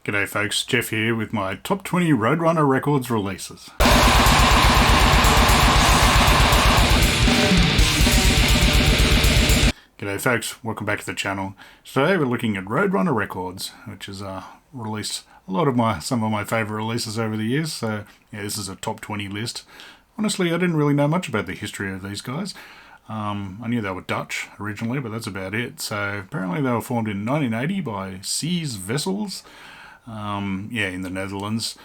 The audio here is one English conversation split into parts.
G'day folks, Jeff here with my top 20 Roadrunner Records releases. G'day folks, welcome back to the channel. Today we're looking at Roadrunner Records, which has released some of my favourite releases over the years. So yeah, this is a top 20 list. Honestly, I didn't really know much about the history of these guys. I knew they were Dutch originally, but that's about it. So apparently they were formed in 1980 by Seas Vessels. In the Netherlands.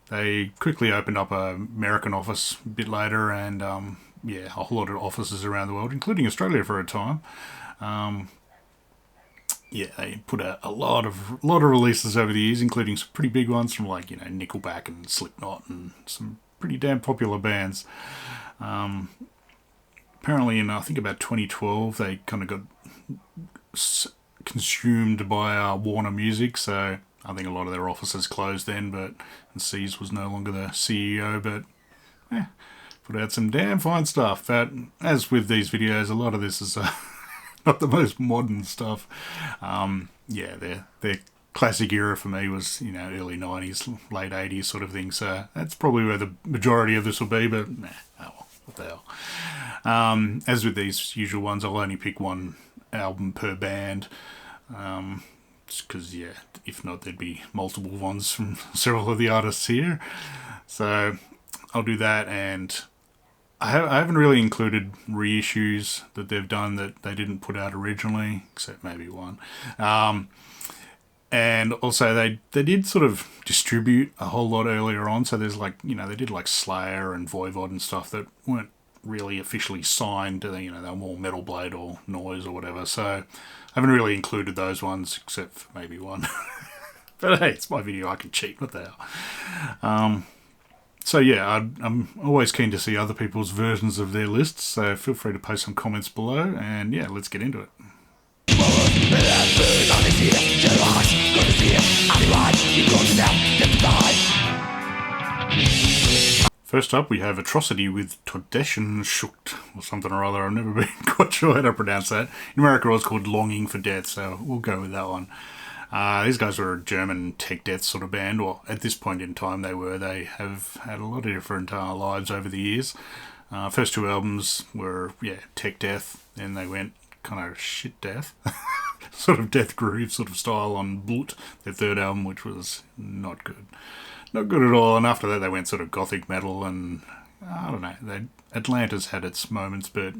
They quickly opened up an American office a bit later, and a whole lot of offices around the world, including Australia for a time. They put out a lot of releases over the years, including some pretty big ones from Nickelback and Slipknot and some pretty damn popular bands. Apparently in I think about 2012 they kind of got consumed by Warner Music, so I think a lot of their offices closed then, and Seas was no longer the CEO, but put out some damn fine stuff. But as with these videos, a lot of this is not the most modern stuff. Their classic era for me was, early 90s, late 80s sort of thing, so that's probably where the majority of this will be, but what the hell. As with these usual ones, I'll only pick one album per band, because if not there'd be multiple ones from several of the artists here, so I'll do that. And I haven't really included reissues that they've done that they didn't put out originally, except maybe one. And also they did sort of distribute a whole lot earlier on, so there's they did Slayer and Voivod and stuff that weren't really officially signed. They were more Metal Blade or Noise or whatever, so I haven't really included those ones except for maybe one. But hey, it's my video, I can cheat, what the hell. I'm always keen to see other people's versions of their lists, so feel free to post some comments below, and let's get into it. First up, we have Atrocity with Todeshenschucht, or something or other. I've never been quite sure how to pronounce that. In America, it was called Longing for Death, so we'll go with that one. These guys were a German tech death sort of band, or at this point in time they were. They have had a lot of different lives over the years. First two albums were, tech death, then they went kind of shit death, sort of death groove sort of style on Blut, their third album, which was not good. Not good at all, and after that they went sort of gothic metal, and I don't know, Atlantis had its moments, but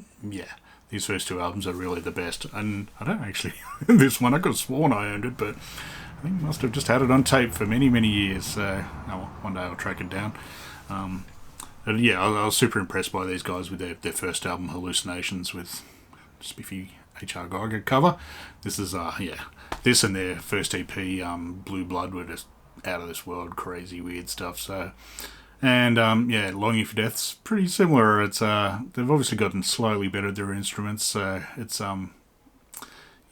these first two albums are really the best. And I don't actually this one, I could have sworn I owned it, but I think I must have just had it on tape for many years, so one day I'll track it down. I was super impressed by these guys with their first album, Hallucinations, with spiffy H.R. Geiger cover. This is this and their first EP, Blue Blood, were just out of this world, crazy weird stuff. So, and Longing for Death's pretty similar. It's they've obviously gotten slightly better at their instruments, so it's a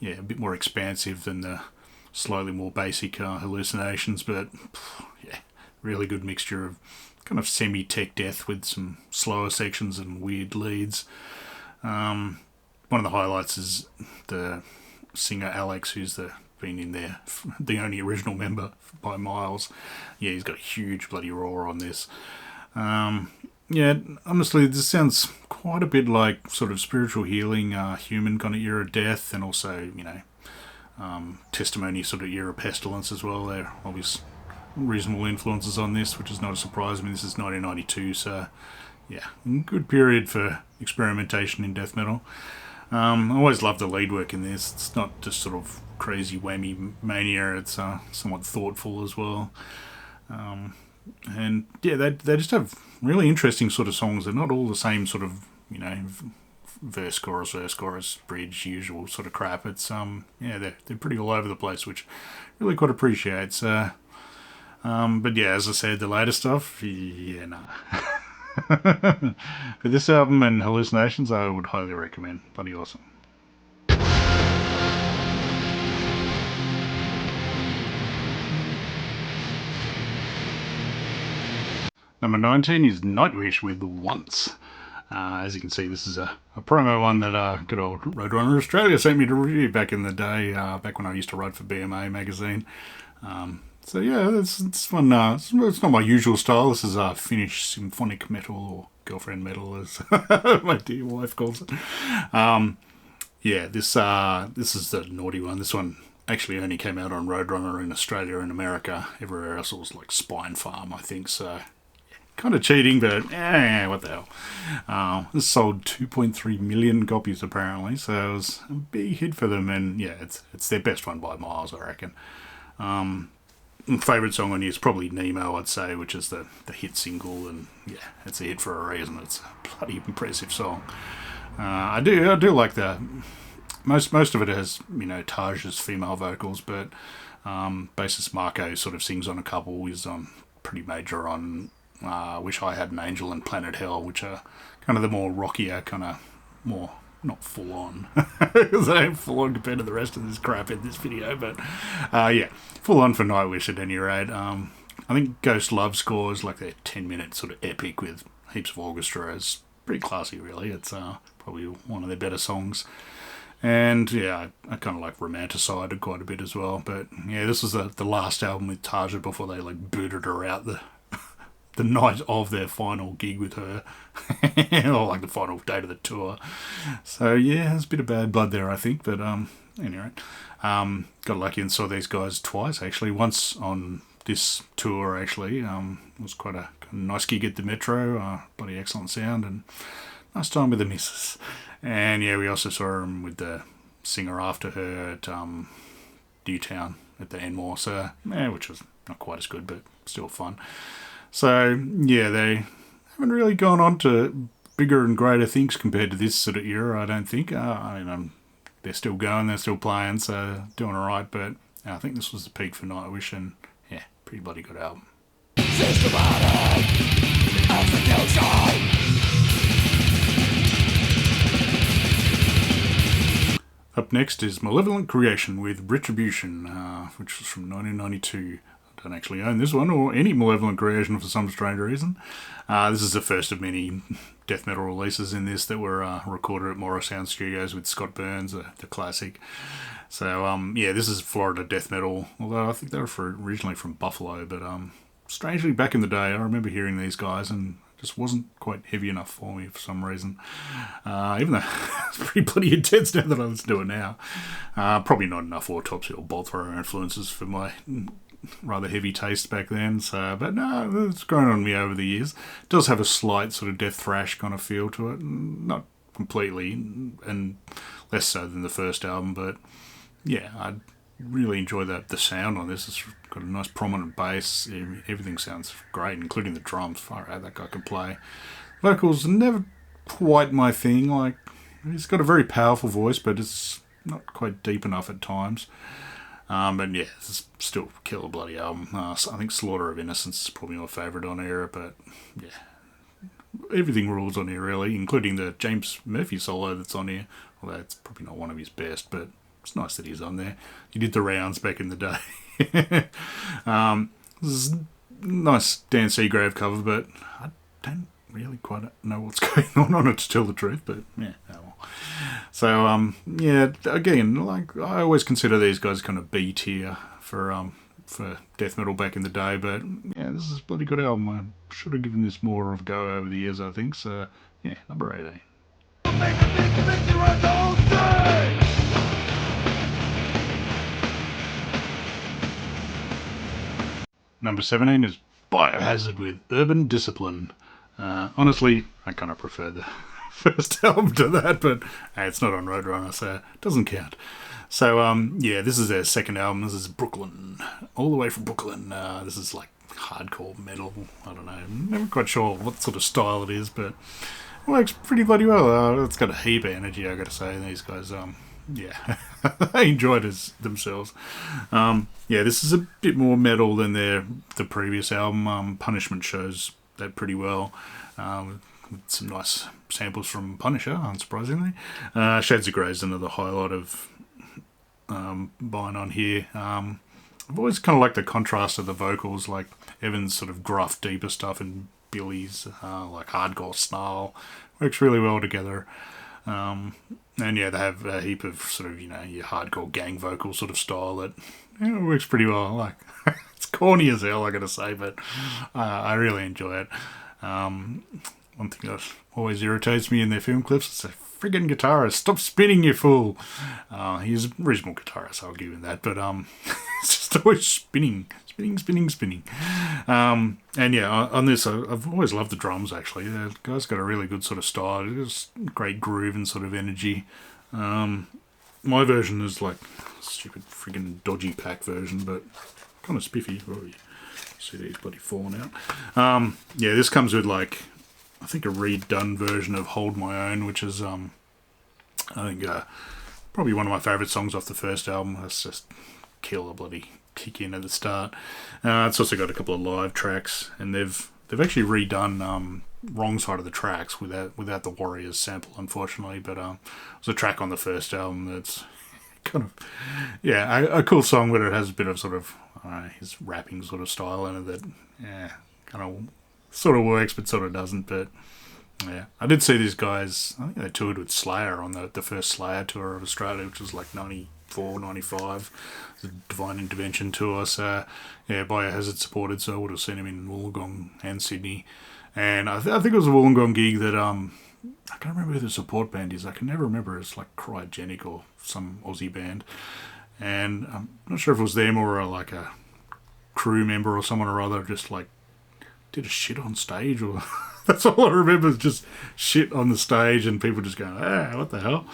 bit more expansive than the slightly more basic Hallucinations, but really good mixture of kind of semi-tech death with some slower sections and weird leads. One of the highlights is the singer Alex, who's been in there, the only original member by miles. He's got a huge bloody roar on this. Honestly, this sounds quite a bit like sort of spiritual healing, human kind of era death, and also testimony sort of era Pestilence as well. They're obvious reasonable influences on this, which is not a surprise. I mean, this is 1992, so good period for experimentation in death metal. I always love the lead work in this. It's not just sort of crazy whammy mania, it's somewhat thoughtful as well. They just have really interesting sort of songs. They're not all the same sort of, verse, chorus, bridge, usual sort of crap. It's they're pretty all over the place, which I really quite appreciate. So, as I said, the later stuff, For this album and Hallucinations, I would highly recommend. Bloody awesome. Number 19 is Nightwish with Once. As you can see, this is a promo one that good old Roadrunner Australia sent me to review back in the day, back when I used to write for BMA magazine. So yeah, this one, it's not my usual style. This is Finnish symphonic metal, or girlfriend metal, as my dear wife calls it. Yeah, this is the naughty one. This one actually only came out on Roadrunner in Australia and America. Everywhere else it was like Spine Farm, I think. So kind of cheating, but what the hell. This sold 2.3 million copies apparently, so it was a big hit for them, and yeah, it's their best one by miles, I reckon. Favourite song on here is probably Nemo, I'd say, which is the hit single, and yeah, it's a hit for a reason. It's a bloody impressive song. I do like the most of it has, you know, Taj's female vocals, but bassist Marco sort of sings on a couple. He's pretty major on Wish I Had an Angel and Planet Hell, which are kind of the more rockier, kind of more, not full on, because they ain't full on compared to the rest of this crap in this video, but yeah, full on for Nightwish at any rate. I think Ghost Love Score is like their 10-minute sort of epic with heaps of orchestra. It's pretty classy, really. It's probably one of their better songs. And yeah, I kind of like Romanticide quite a bit as well. But yeah, this was the last album with Taja before they like booted her out the night of their final gig with her, or like the final date of the tour. So yeah, there's a bit of bad blood there, I think. But anyway, got lucky and saw these guys twice actually. Once on this tour actually, it was quite a nice gig at the Metro. Bloody excellent sound and nice time with the missus. And yeah, we also saw him with the singer after her at Newtown at the Enmore, so yeah, which was not quite as good, but still fun. So yeah, they haven't really gone on to bigger and greater things compared to this sort of era, I don't think. I mean, they're still going, they're still playing, so doing alright, but I think this was the peak for Nightwish, and yeah, pretty bloody good album. Systematic execution. Up next is Malevolent Creation with Retribution, which was from 1992. I don't actually own this one, or any Malevolent Creation for some strange reason. This is the first of many death metal releases in this that were recorded at Morrisound Studios with Scott Burns, the classic. So, yeah, this is Florida death metal, although I think they were originally from Buffalo, but strangely back in the day, I remember hearing these guys and just wasn't quite heavy enough for me for some reason. Even though it's pretty bloody intense now that I listen to it now. Probably not enough Autopsy or Bolt Thrower influences for my rather heavy taste back then. So, but no, it's grown on me over the years. It does have a slight sort of death thrash kind of feel to it. Not completely, and less so than the first album, but yeah, I really enjoy the sound on this. It's got a nice prominent bass. Everything sounds great, including the drums. Far out, that guy can play. Vocals never quite my thing. Like, he's got a very powerful voice, but it's not quite deep enough at times. But yeah, it's still a killer bloody album. I think Slaughter of Innocence is probably my favourite on here, but yeah, everything rules on here really, including the James Murphy solo that's on here. Although it's probably not one of his best, but it's nice that he's on there. He did the rounds back in the day. This is a nice Dan Seagrave cover, but I don't really quite know what's going on it, to tell the truth, but yeah, oh well. So, yeah, again, like, I always consider these guys kind of B tier for death metal back in the day, but yeah, this is a bloody good album. I should have given this more of a go over the years, I think, so yeah, number 18. Number 17 is Biohazard with Urban Discipline. Honestly, I kind of prefer the first album to that, but hey, it's not on Roadrunner, so it doesn't count. So, yeah, this is their second album. This is Brooklyn, all the way from Brooklyn. This is like hardcore metal. I don't know. I'm never quite sure what sort of style it is, but it works pretty bloody well. It's got a heap of energy, I got to say. These guys, yeah, they enjoyed it themselves. Yeah, this is a bit more metal than the previous album. Punishment shows that pretty well. With some nice samples from Punisher, unsurprisingly. Shades of Grey is another highlight of buying on here. I've always kind of liked the contrast of the vocals, like Evan's sort of gruff, deeper stuff and Billy's like hardcore snarl. Works really well together. And yeah, they have a heap of sort of, your hardcore gang vocal sort of style that works pretty well. Like, it's corny as hell, I gotta say, but I really enjoy it. One thing that always irritates me in their film clips is a friggin' guitarist. Stop spinning, you fool! He's a reasonable guitarist, I'll give him that, but it's just always spinning. And yeah, on this, I've always loved the drums, actually. The guy's got a really good sort of style. It's great groove and sort of energy. My version is like stupid friggin' dodgy pack version, but kind of spiffy. Oh, you see these bloody falling out. Yeah, this comes with like, I think a redone version of Hold My Own, which is, I think, probably one of my favourite songs off the first album. That's just killer bloody kick in at the start. It's also got a couple of live tracks, and they've actually redone Wrong Side of the Tracks without the Warriors sample, unfortunately, but there's a track on the first album that's kind of, yeah, a cool song, but it has a bit of sort of his rapping sort of style in it that, yeah, kind of sort of works but sort of doesn't. But yeah, I did see these guys, I think they toured with Slayer on the first Slayer tour of Australia, which was like 94, 95, the Divine Intervention tour. So yeah, Biohazard supported, so I would have seen him in Wollongong and Sydney. And I think it was a Wollongong gig that I can't remember who the support band is. I can never remember. It's like Cryogenic or some Aussie band, and I'm not sure if it was them or like a crew member or someone or other just like did a shit on stage, or that's all I remember is just shit on the stage and people just going, what the hell?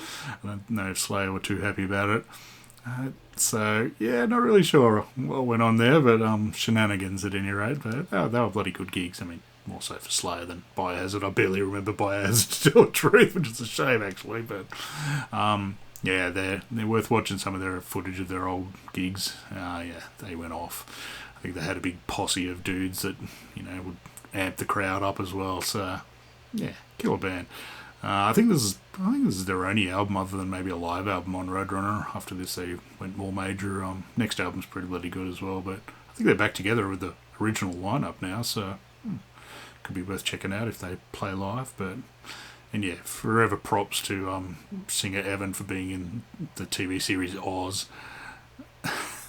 I don't know if Slayer were too happy about it. So yeah, not really sure what went on there, but shenanigans at any rate. But they were bloody good gigs. I mean, more so for Slayer than Biohazard. I barely remember Biohazard to tell the truth, which is a shame actually. But yeah, they're worth watching some of their footage of their old gigs. Yeah, they went off. I think they had a big posse of dudes that, would amp the crowd up as well. So yeah, killer band. I think this is their only album other than maybe a live album on Roadrunner. After this, they went more major. Next album's pretty bloody good as well. But I think they're back together with the original lineup now. So could be worth checking out if they play live. And yeah, forever props to singer Evan for being in the TV series Oz.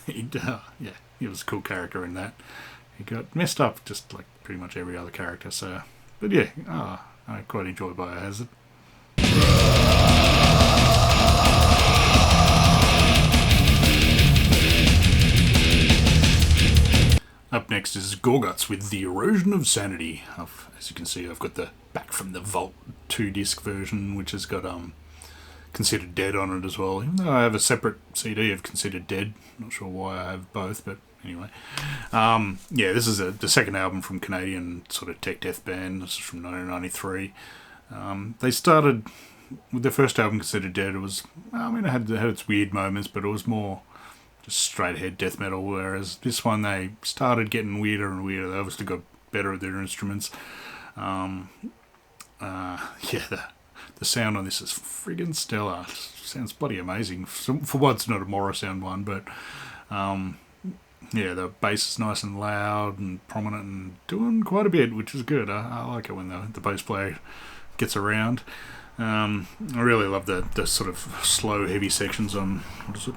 Yeah, he was a cool character in that. He got messed up just like pretty much every other character. So, but yeah, I quite enjoy Biohazard. Up next is Gorguts with The Erosion of Sanity. As you can see, I've got the Back from the Vault 2-disc version, which has got Considered Dead on it as well. Even though I have a separate CD of Considered Dead. Not sure why I have both, but anyway. Yeah, this is the second album from Canadian sort of tech death band. This is from 1993. They started with their first album, Considered Dead. It was, it had its weird moments, but it was more just straight ahead death metal, whereas this one they started getting weirder and weirder. They obviously got better at their instruments. Yeah, the sound on this is friggin' stellar. It sounds bloody amazing. For once, not a Morrisound one, but yeah, the bass is nice and loud and prominent and doing quite a bit, which is good. I like it when the bass player gets around. I really love the sort of slow, heavy sections on, what is it?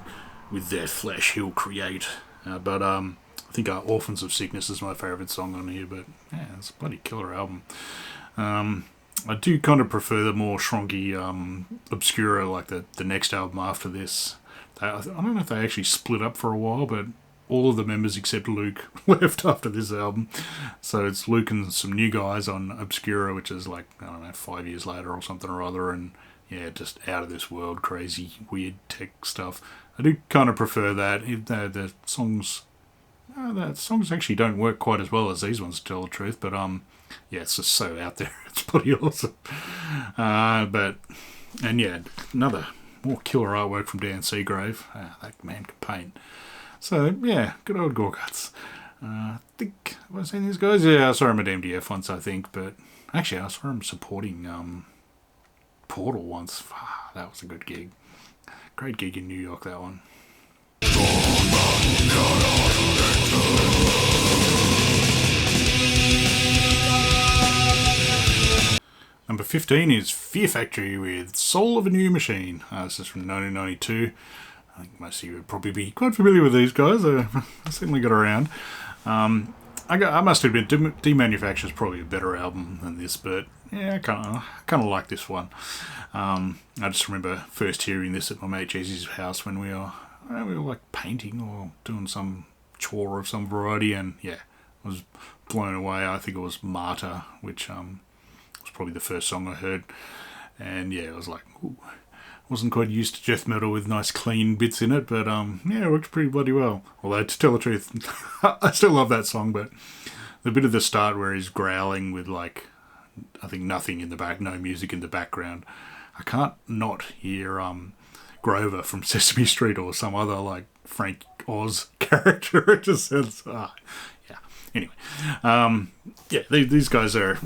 With Their Flesh He'll Create. But I think Orphans of Sickness is my favourite song on here, but yeah, it's a bloody killer album. I do kind of prefer the more shronky Obscura, like the next album after this. I don't know if they actually split up for a while, but all of the members except Luke left after this album. So it's Luke and some new guys on Obscura, which is like, I don't know, 5 years later or something or other, and yeah, just out of this world, crazy, weird tech stuff. I do kind of prefer that. The songs actually don't work quite as well as these ones, to tell the truth, but yeah, it's just so out there. It's pretty awesome. And yeah, another more killer artwork from Dan Seagrave. That man can paint. So yeah, good old Gorguts. I think, have I seen these guys? Yeah, I saw him at MDF once, I think, but actually I saw him supporting Portal once. That was a good gig. Great gig in New York, that one. Number 15 is Fear Factory with Soul of a New Machine. This is from 1992. I think most of you would probably be quite familiar with these guys. I certainly got around. I must admit, Demanufacture is probably a better album than this, but yeah, I kind of like this one. I just remember first hearing this at my mate Jesse's house when we were like painting or doing some chore of some variety, and yeah, I was blown away. I think it was Martyr, which was probably the first song I heard, and yeah, I was like, ooh. Wasn't quite used to death metal with nice clean bits in it, but yeah, it worked pretty bloody well. Although, to tell the truth, I still love that song, but the bit at the start where he's growling with, like, I think nothing in the back, no music in the background, I can't not hear Grover from Sesame Street or some other, like, Frank Oz character. It just sounds, yeah. Anyway, yeah, these guys are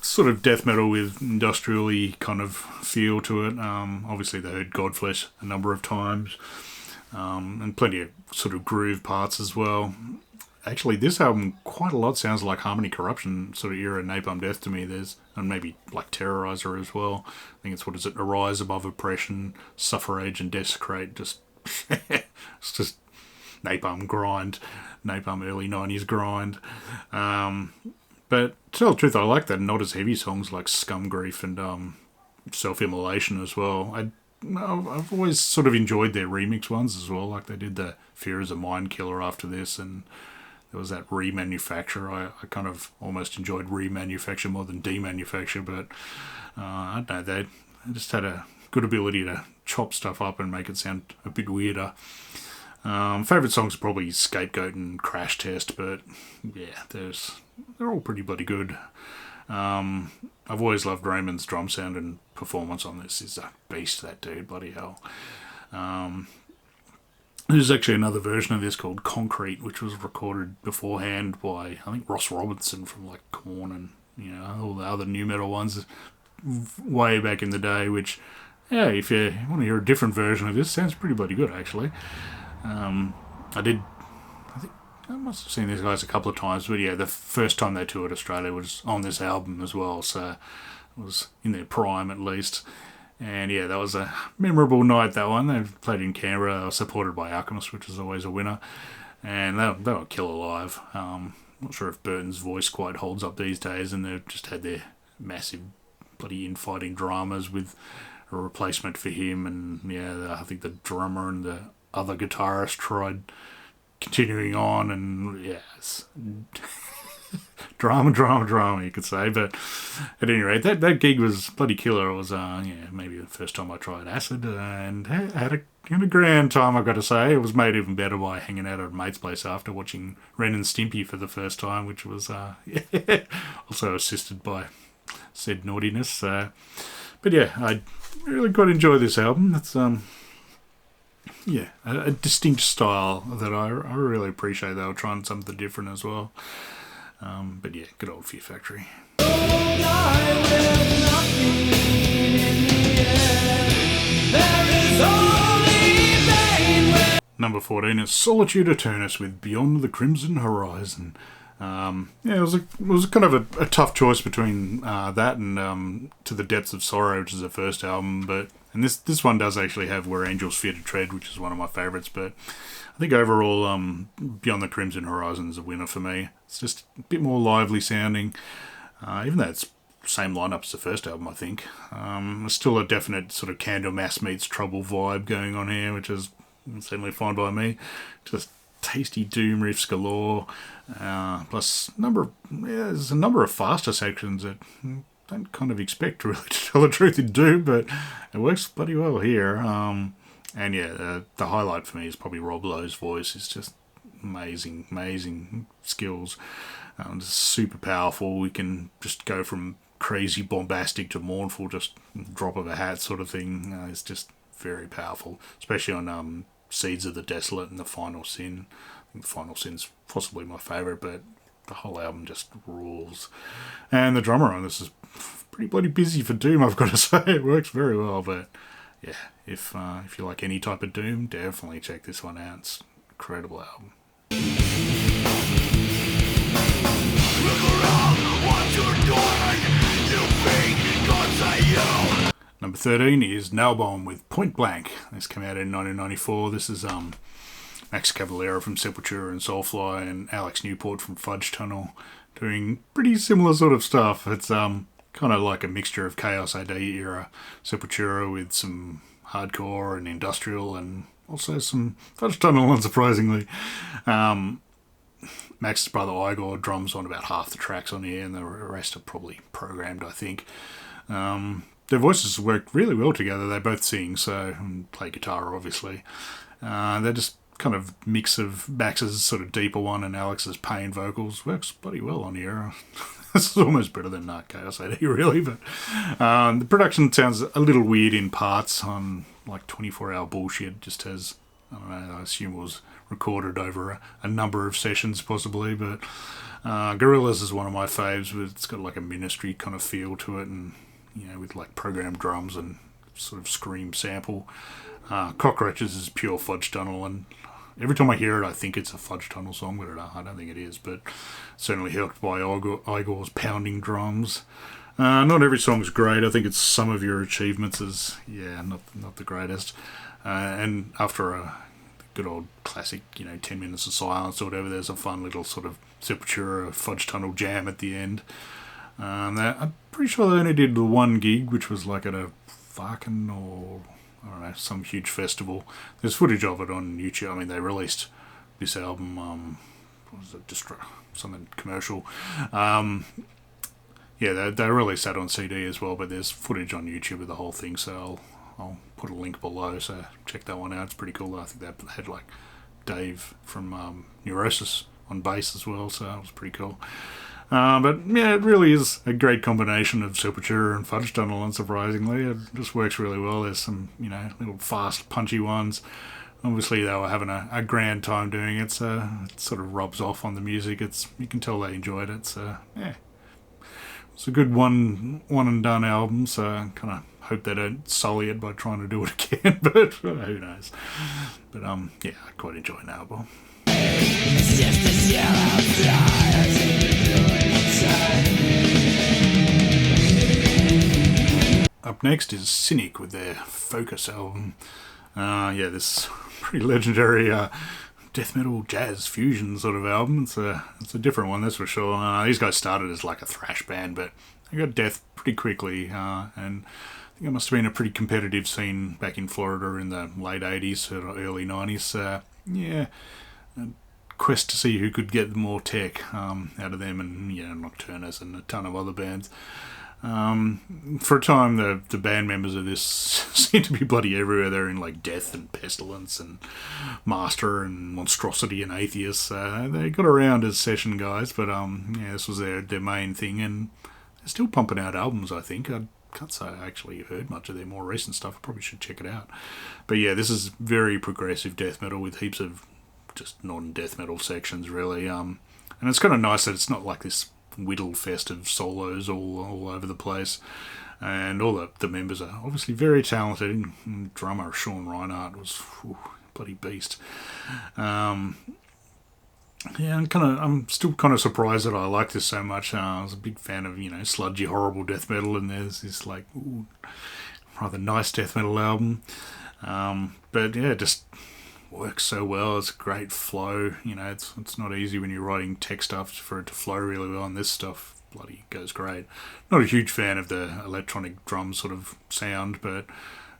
sort of death metal with industrial-y kind of feel to it. Obviously they heard Godflesh a number of times, and plenty of sort of groove parts as well. Actually, this album quite a lot sounds like Harmony Corruption sort of era Napalm Death to me. And maybe like Terrorizer as well. I think it's, what is it, Arise Above Oppression, Suffrage and Desecrate. Just it's just Napalm grind, Napalm early 90s grind. But to tell the truth, I like that not as heavy songs like Scum Grief and Self-Immolation as well. I've always sort of enjoyed their remix ones as well. Like they did the Fear is a Mind Killer after this, and there was that Remanufacture. I kind of almost enjoyed Remanufacture more than Demanufacture, but I don't know, they just had a good ability to chop stuff up and make it sound a bit weirder. Favourite songs are probably Scapegoat and Crash Test, but yeah, they're all pretty bloody good. I've always loved Raymond's drum sound and performance on this. Is a beast, that dude, bloody hell. There's actually another version of this called Concrete, which was recorded beforehand by, I think, Ross Robinson from like Korn and, you know, all the other new metal ones way back in the day, which, yeah, if you want to hear a different version of this, sounds pretty bloody good, actually. I think I must have seen these guys a couple of times, but yeah, the first time they toured Australia was on this album as well, so it was in their prime at least. And yeah, that was a memorable night, that one. They played in Canberra, they were supported by Alchemist, which is always a winner, and they were killer live. Not sure if Burton's voice quite holds up these days, and they've just had their massive bloody infighting dramas with a replacement for him, and yeah, I think the drummer and the other guitarist tried continuing on, and yeah, it's drama, you could say. But at any rate, that gig was bloody killer. It was, yeah, maybe the first time I tried acid, and had a grand time, I've got to say. It was made even better by hanging out at a mate's place after watching Ren and Stimpy for the first time, which was yeah, also assisted by said naughtiness. But yeah, I really quite enjoy this album. It's yeah, a distinct style that I really appreciate. They were trying something different as well. But yeah, good old Fear Factory. Number 14 is Solitude Aeturnus with Beyond the Crimson Horizon. Yeah, it was kind of a tough choice between that and To the Depths of Sorrow, which is the first album, and this one does actually have Where Angels Fear to Tread, which is one of my favourites, but I think overall Beyond the Crimson Horizon is a winner for me. It's just a bit more lively sounding, even though it's the same lineup as the first album, I think. There's still a definite sort of Candlemass meets Trouble vibe going on here, which is certainly fine by me. Just tasty doom riffs galore, plus there's a number of faster sections that I don't kind of expect, really, to tell the truth, in doom, but it works bloody well here. And yeah, the highlight for me is probably Rob Lowe's voice. It's just amazing skills. Just super powerful. We can just go from crazy bombastic to mournful, just drop of a hat sort of thing. It's just very powerful, especially on Seeds of the Desolate and The Final Sin. I think The Final Sin's possibly my favourite, but the whole album just rules. And the drummer on this is pretty bloody busy for doom, I've got to say. It works very well, but yeah, if you like any type of doom, definitely check this one out. It's an incredible album. Look around what you're doing. You think God's Number 13 is Nailbomb with Point Blank. This came out in 1994. This is Max Cavalera from Sepultura and Soulfly and Alex Newport from Fudge Tunnel doing pretty similar sort of stuff. It's kind of like a mixture of Chaos AD era Sepultura with some hardcore and industrial and also some Fudge Tunnel, unsurprisingly. Max's brother Igor drums on about half the tracks on here, and the rest are probably programmed, I think. Their voices work really well together. They both sing, and play guitar, obviously. They're just kind of mix of Max's sort of deeper one and Alex's pain vocals. Works bloody well on here. This is almost better than Chaos AD, really. But the production sounds a little weird in parts on like 24-hour bullshit. Just has, I don't know, I assume it was recorded over a number of sessions possibly, but Gorillaz is one of my faves. It's got like a Ministry kind of feel to it, and with like programmed drums and sort of scream sample. Cockroaches is pure Fudge Tunnel, and every time I hear it I think it's a Fudge Tunnel song, but I don't think it is, but certainly helped by Igor's pounding drums. Not every song's great. I think it's Some of Your Achievements is not the greatest, and after a good old classic 10 minutes of silence or whatever, there's a fun little sort of Sepultura Fudge Tunnel jam at the end. I'm pretty sure they only did the one gig, which was like at a Farken or I don't know, some huge festival. There's footage of it on YouTube. I mean, they released this album, what was it, something commercial. They released that on CD as well, but there's footage on YouTube of the whole thing, so I'll put a link below, so check that one out. It's pretty cool. I think they had like Dave from Neurosis on bass as well, so that was pretty cool. But yeah, it really is a great combination of Sepultura and Fudge Tunnel, unsurprisingly. It just works really well. There's some, little fast, punchy ones. Obviously, they were having a grand time doing it, so it sort of rubs off on the music. You can tell they enjoyed it, so yeah. It's a good one and done album, so I kind of hope they don't sully it by trying to do it again, but who knows. But I quite enjoy an album. It's just a Up next is Cynic with their Focus album. This pretty legendary death metal jazz fusion sort of album. It's a different one, that's for sure. These guys started as like a thrash band, but they got death pretty quickly, and I think it must have been a pretty competitive scene back in Florida in the late 80s or early 90s. A quest to see who could get more tech out of them, and Nocturnus and a ton of other bands. For a time, the band members of this seem to be bloody everywhere. They're in like Death and Pestilence and Master and Monstrosity and Atheist. They got around as session guys, but this was their main thing, and they're still pumping out albums, I think. I can't say I actually heard much of their more recent stuff. I probably should check it out. But yeah, this is very progressive death metal with heaps of just non-death metal sections, really. And it's kind of nice that it's not like this whittle fest of solos all over the place, and all the members are obviously very talented. Drummer Sean Reinhardt was bloody beast. I'm still kind of surprised that I like this so much. I was a big fan of sludgy, horrible death metal, and there's this like rather nice death metal album. But yeah, just works so well. It's a great flow. It's not easy when you're writing tech stuff for it to flow really well, and this stuff bloody goes great. Not a huge fan of the electronic drum sort of sound, but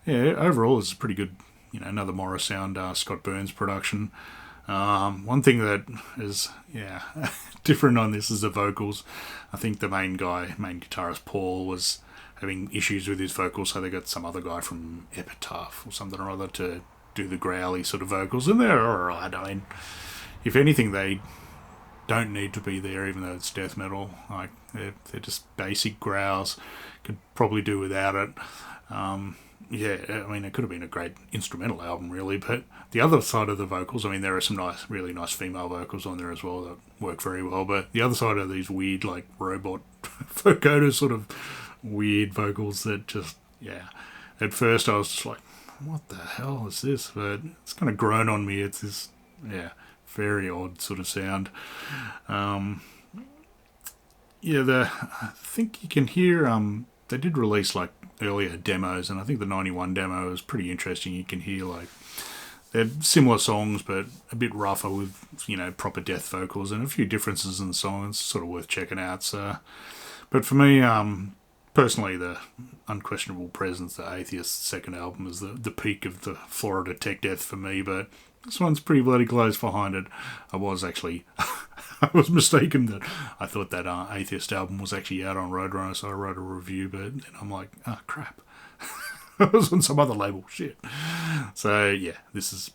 yeah, overall it's pretty good. Another Morris sound, Scott Burns production. One thing that is different on this is the vocals. I think the main guitarist Paul was having issues with his vocals, so they got some other guy from Epitaph or something or other to do the growly sort of vocals, and they're alright. I mean, if anything, they don't need to be there, even though it's death metal. Like they're just basic growls. Could probably do without it. I mean, it could have been a great instrumental album, really. But the other side of the vocals, I mean, there are some really nice female vocals on there as well that work very well. But the other side of these weird, like robot vocoder sort of weird vocals that just At first, I was just like, what the hell is this? But it's kind of grown on me. It's this, very odd sort of sound. I think you can hear they did release like earlier demos, and I think the 91 demo is pretty interesting. You can hear like they're similar songs, but a bit rougher with, you know, proper death vocals and a few differences in the song. It's sort of worth checking out. So, but for me, personally, the Unquestionable Presence, the Atheist second album, is the peak of the Florida tech death for me. But this one's pretty bloody close behind it. I was actually, I was mistaken that I thought that Atheist album was actually out on Roadrunner, so I wrote a review, but then I'm like, oh crap. I was on some other label, shit. So yeah, this is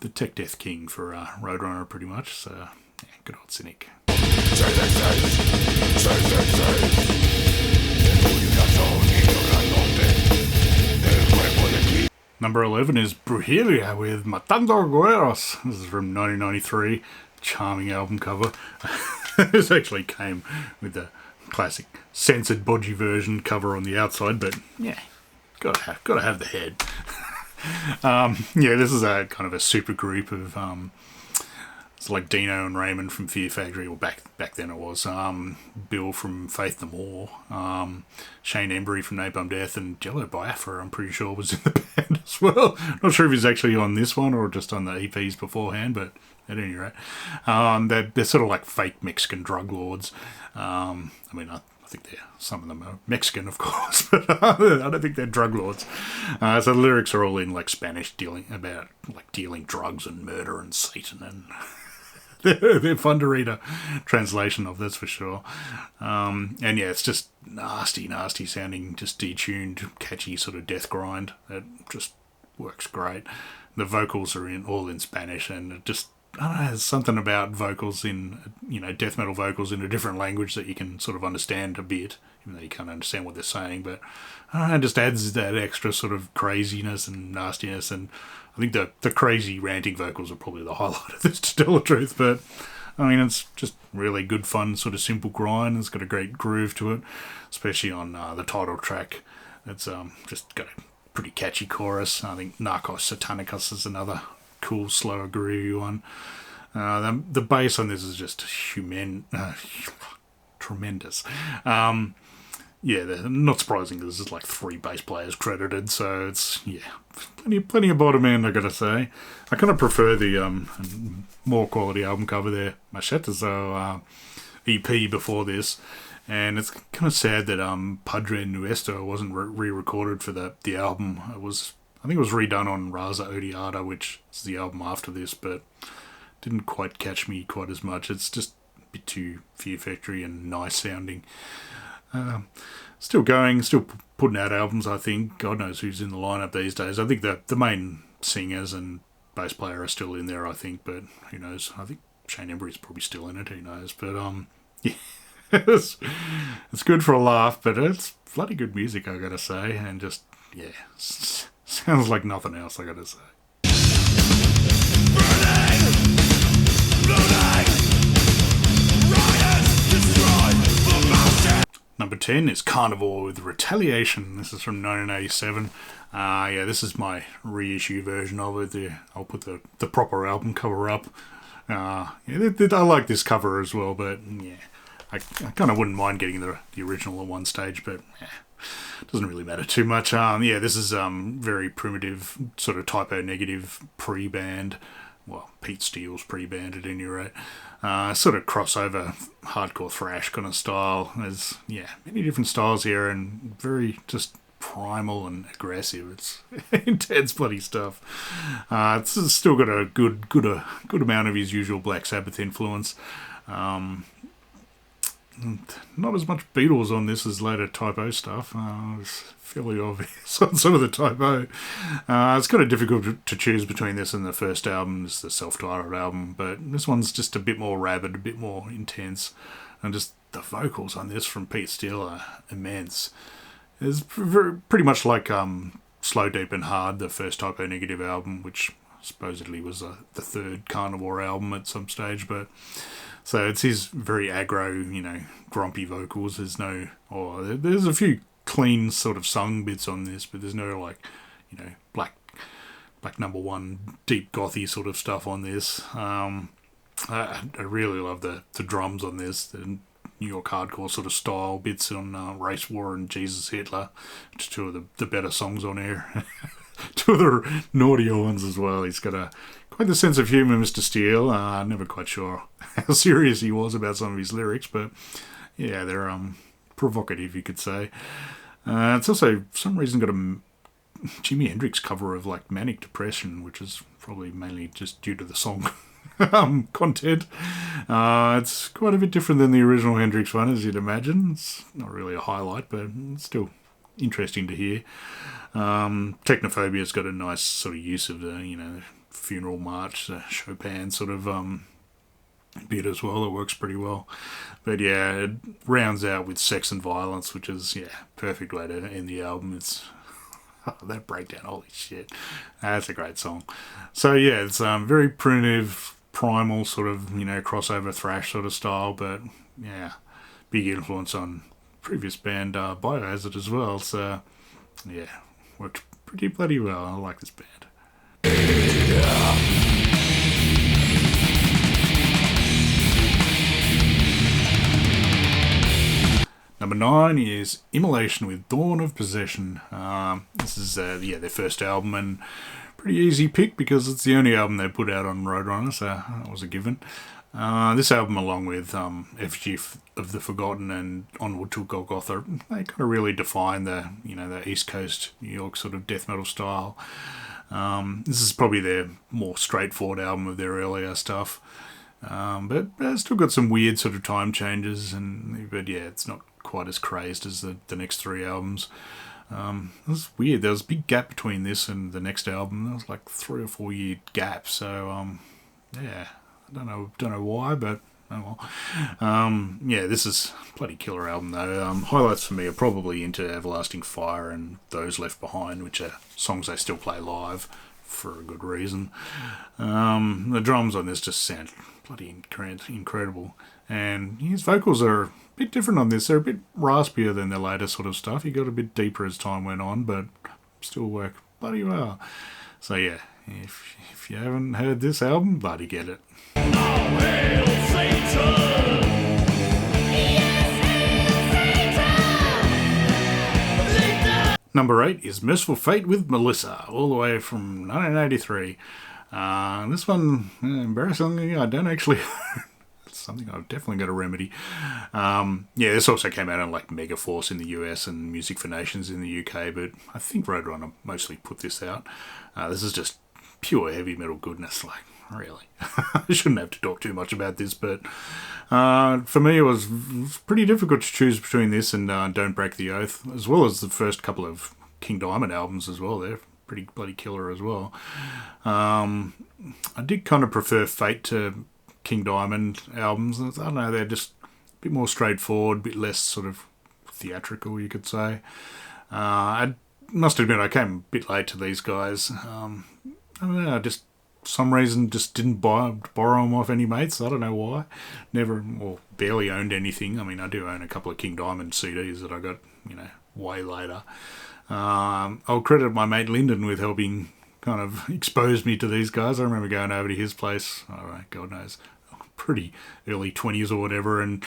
the tech death king for Roadrunner pretty much. So yeah, good old Cynic. Number 11 is Brujeria with Matando Guerreros. This is from 1993. Charming album cover. This actually came with the classic censored bodgy version cover on the outside, but yeah, gotta have the head. Yeah, this is a kind of a super group of it's like Dino and Raymond from Fear Factory, or back then it was Bill from Faith No More, Shane Embry from Nailbomb Death, and Jello Biafra, I'm pretty sure, was in the band as well. Not sure if he's actually on this one or just on the EPs beforehand, but at any rate, they're sort of like fake Mexican drug lords. I mean, I think some of them are Mexican, of course, but I don't think they're drug lords. So the lyrics are all in like Spanish, dealing drugs and murder and Satan, and they're fun to read a translation of, that's for sure. And yeah, it's just nasty sounding, just detuned, catchy sort of death grind that just works great. The vocals are all in Spanish, and it just, I don't know, there's something about vocals in, you know, death metal vocals in a different language that you can sort of understand a bit, even though you can't understand what they're saying, but I don't know, it just adds that extra sort of craziness and nastiness, and I think the crazy ranting vocals are probably the highlight of this, to tell the truth, but I mean, it's just really good fun, sort of simple grind. It's got a great groove to it, especially on the title track. It's just got a pretty catchy chorus. I think Narcos Satanicus is another cool, slower, groovy one. The bass on this is just tremendous. Yeah, not surprising because there's like 3 bass players credited, so it's, yeah, plenty of bottom end, I gotta say. I kind of prefer the more quality album cover there, Machetezo EP before this, and it's kind of sad that Padre Nuestro wasn't re-recorded for the album. I think it was redone on Raza Odiada, which is the album after this, but didn't quite catch me quite as much. It's just a bit too Fear Factory and nice sounding. Still going, still putting out albums, I think. God knows who's in the lineup these days. I think the main singers and bass player are still in there, I think, but who knows? I think Shane Embry's probably still in it, who knows? But, yeah, it's good for a laugh, but it's bloody good music, I gotta say, and just, yeah, sounds like nothing else, I gotta say. Number 10 is Carnivore with Retaliation. This is from 1987. Yeah, this is my reissue version of it. I'll put the proper album cover up. Yeah, I like this cover as well, but yeah, I kind of wouldn't mind getting the original at one stage, but yeah, doesn't really matter too much. Yeah, this is very primitive, sort of typo negative pre-band. Well, Pete Steele's pre-band at any rate. Sort of crossover hardcore thrash kind of style. There's, yeah, many different styles here, and very just primal and aggressive. It's intense bloody stuff. It's still got a good amount of his usual Black Sabbath influence. Not as much Beatles on this as later typo stuff. It's fairly obvious on some of the typo. It's kind of difficult to choose between this and the first album. It's the self-titled album, but this one's just a bit more rabid, a bit more intense, and just the vocals on this from Pete Steele are immense. It's pretty much like Slow, Deep and Hard, the first typo negative album, which supposedly was the third Carnivore album at some stage, but so it's his very aggro, grumpy vocals. There's a few clean sort of sung bits on this, but there's no black number one deep gothy sort of stuff on this. I really love the drums on this. And New York hardcore sort of style bits on Race War and Jesus Hitler, which are two of the better songs on here. Two of the naughtier ones as well. He's got quite the sense of humour, Mr. Steele. Never quite sure how serious he was about some of his lyrics, but yeah, they're provocative, you could say. It's also, for some reason, got a Jimi Hendrix cover of like Manic Depression, which is probably mainly just due to the song content. It's quite a bit different than the original Hendrix one, as you'd imagine. It's not really a highlight, but it's still interesting to hear. Technophobia's got a nice sort of use of the, funeral march, Chopin sort of bit as well. It works pretty well. But yeah, it rounds out with Sex and Violence, which is, perfect way to end the album. It's that breakdown, holy shit. That's a great song. So yeah, it's very primitive, primal sort of, crossover thrash sort of style, but yeah, big influence on previous band Biohazard as well. So yeah, worked pretty bloody well. I like this band. Number 9 is Immolation with Dawn of Possession. This is their first album, and pretty easy pick because it's the only album they put out on Roadrunner, so that was a given. This album, along with Effigy of the Forgotten and Onward to Golgotha, they kind of really define the East Coast New York sort of death metal style. This is probably their more straightforward album of their earlier stuff, but it's still got some weird sort of time changes, but yeah, it's not quite as crazed as the next 3 albums. It was weird. There was a big gap between this and the next album. There was like 3 or 4 year gap. So yeah, I don't know why, but oh well. Yeah, this is a bloody killer album though. Highlights for me are probably Into Everlasting Fire and Those Left Behind, which are songs they still play live for a good reason. The drums on this just sound bloody incredible, and his vocals are a bit different on this. They're a bit raspier than their later sort of stuff. He got a bit deeper as time went on, but still work bloody well. So yeah, if you haven't heard this album, bloody get it. All hail Satan! Number 8 is Mercyful Fate with Melissa, all the way from 1983. This one, embarrassingly, I don't actually... It's something I've definitely got to remedy. Yeah, this also came out on like Megaforce in the US and Music for Nations in the UK, but I think Roadrunner mostly put this out. This is just pure heavy metal goodness, like, really. I shouldn't have to talk too much about this, but for me it was pretty difficult to choose between this and Don't Break the Oath, as well as the first couple of King Diamond albums as well. They're pretty bloody killer as well. I did kind of prefer Fate to King Diamond albums. I don't know, they're just a bit more straightforward, a bit less sort of theatrical, you could say. I must admit I came a bit late to these guys. I don't know, just some reason just didn't borrow them off any mates. I don't know why. Never or barely owned anything. I mean, I do own a couple of King Diamond CDs that I got, way later. I'll credit my mate Lyndon with helping kind of expose me to these guys. I remember going over to his place, God knows, pretty early 20s or whatever, and